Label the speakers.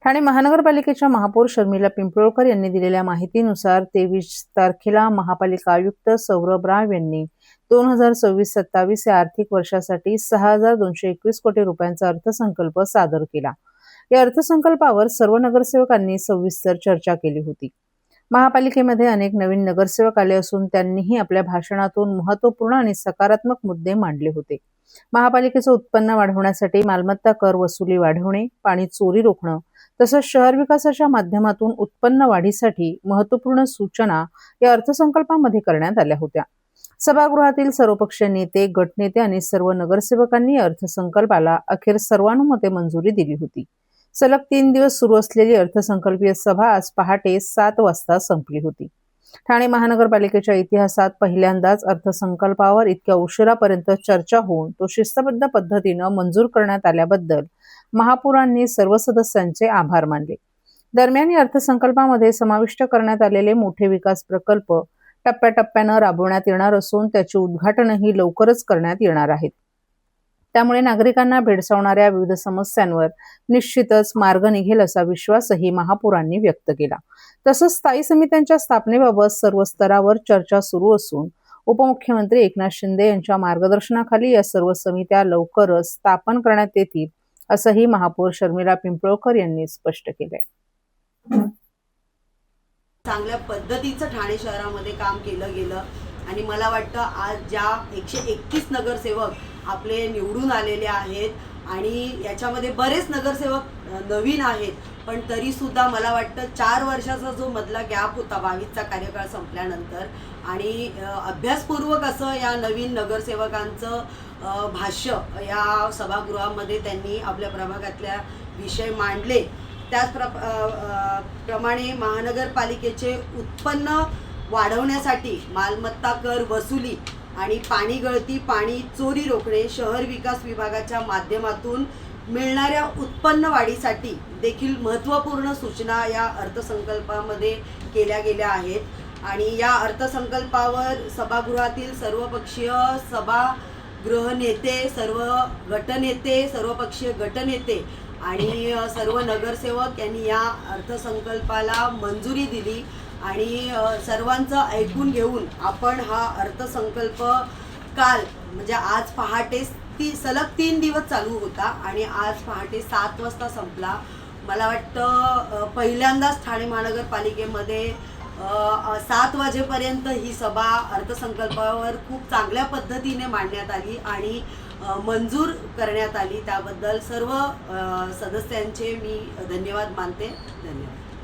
Speaker 1: ठाणे महानगरपालिकेच्या महापौर शर्मिला पिंपळकर यांनी दिलेल्या माहितीनुसार 23 तारखेला महापालिका आयुक्त सौरभ राव यांनी 2026-27 या आर्थिक वर्षासाठी 6,221 कोटी रुपयांचा अर्थसंकल्प सादर केला। या अर्थसंकल्पावर सर्व नगरसेवकांनी सविस्तर चर्चा केली होती। महापालिकेमध्ये अनेक नवीन नगरसेवक आले असून त्यांनीही आपल्या भाषणातून महत्त्वपूर्ण आणि सकारात्मक मुद्दे मांडले होते। महापालिकेचं उत्पन्न वाढवण्यासाठी मालमत्ता कर वसुली वाढवणे, पाणी चोरी रोखणं तसंच शहर विकासाच्या माध्यमातून उत्पन्न वाढीसाठी महत्त्वपूर्ण सूचना या अर्थसंकल्पामध्ये करण्यात आल्या होत्या। सभागृहातील सर्वपक्षीय नेते, गटनेते आणि सर्व नगरसेवकांनी या अर्थसंकल्पाला अखेर सर्वानुमते मंजुरी दिली होती। सलग 3 दिवस सुरू असलेली अर्थसंकल्पीय सभा आज पहाटे 7 वाजता संपली होती। ठाणे महानगरपालिकेच्या इतिहासात पहिल्यांदाच अर्थसंकल्पावर इतक्या उशिरापर्यंत चर्चा होऊन तो शिस्तबद्ध पद्धतीनं मंजूर करण्यात आल्याबद्दल महापौरांनी सर्व सदस्यांचे आभार मानले। दरम्यान या अर्थसंकल्पामध्ये समाविष्ट करण्यात आलेले मोठे विकास प्रकल्प टप्प्याटप्प्यानं राबवण्यात येणार असून त्याचे उद्घाटनही लवकरच करण्यात येणार आहेत। त्यामुळे नागरिकांना भेडसावणाऱ्या विविध समस्यांवर निश्चितच मार्ग निघेल असा विश्वासही महापौरांनी व्यक्त केला। तसंच स्थायी समित्यांच्या स्थापनेबाबत सर्व स्तरावर चर्चा सुरू असून उपमुख्यमंत्री एकनाथ शिंदे यांच्या मार्गदर्शनाखाली या सर्व समित्या लवकरच स्थापन करण्यात येतील असंही महापौर शर्मिला पिंपळकर यांनी स्पष्ट केलंय।
Speaker 2: चांगल्या पद्धतीचं ठाणे शहरामध्ये काम केलं गेलं आणि मला वाटतं आज ज्या 131 नगरसेवक आपले निवडून आलेले आहेत आणि याच्यामध्ये बरेच नगरसेवक नवीन आहेत, पण तरीसुद्धा मला वाटतं 4 वर्षाचा जो मधला गॅप होता 22चा कार्यकाळ संपल्यानंतर आणि अभ्यासपूर्वक असं या नवीन नगरसेवकांचं भाष्य या सभागृहामध्ये त्यांनी आपल्या प्रभागातल्या विषय मांडले। त्याचप्रमाणे महानगरपालिकेचे उत्पन्न वाढवण्यासाठी मालमत्ता कर वसुली आणि पाणी गळती, पाणी चोरी रोखणे, शहर विकास विभागाच्या माध्यमातून मिळणाऱ्या उत्पन्न वाढीसाठी देखील महत्त्वपूर्ण सूचना या अर्थसंकल्पामध्ये केल्या गेल्या आहेत। आणि या अर्थसंकल्पावर सभागृहातील सर्वपक्षीय सभागृह नेते, सर्व गटनेते, सर्वपक्षीय गटनेते आणि सर्व नगरसेवक यांनी या अर्थसंकल्पाला मंजुरी दिली आणि सर्वांचं ऐकून घेऊन आपण हा अर्थसंकल्प काल म्हणजे आज पहाटे सलग 3 दिवस चालू होता आणि आज पहाटे 7 वाजता संपला। मला वाटतं पहिल्यांदाच ठाणे महानगरपालिकेमध्ये 7 वाजेपर्यंत ही सभा अर्थसंकल्पावर खूप चांगल्या पद्धतीने मांडण्यात आली आणि मंजूर करण्यात आली। त्याबद्दल सर्व सदस्यांचे मी धन्यवाद मानते। धन्यवाद।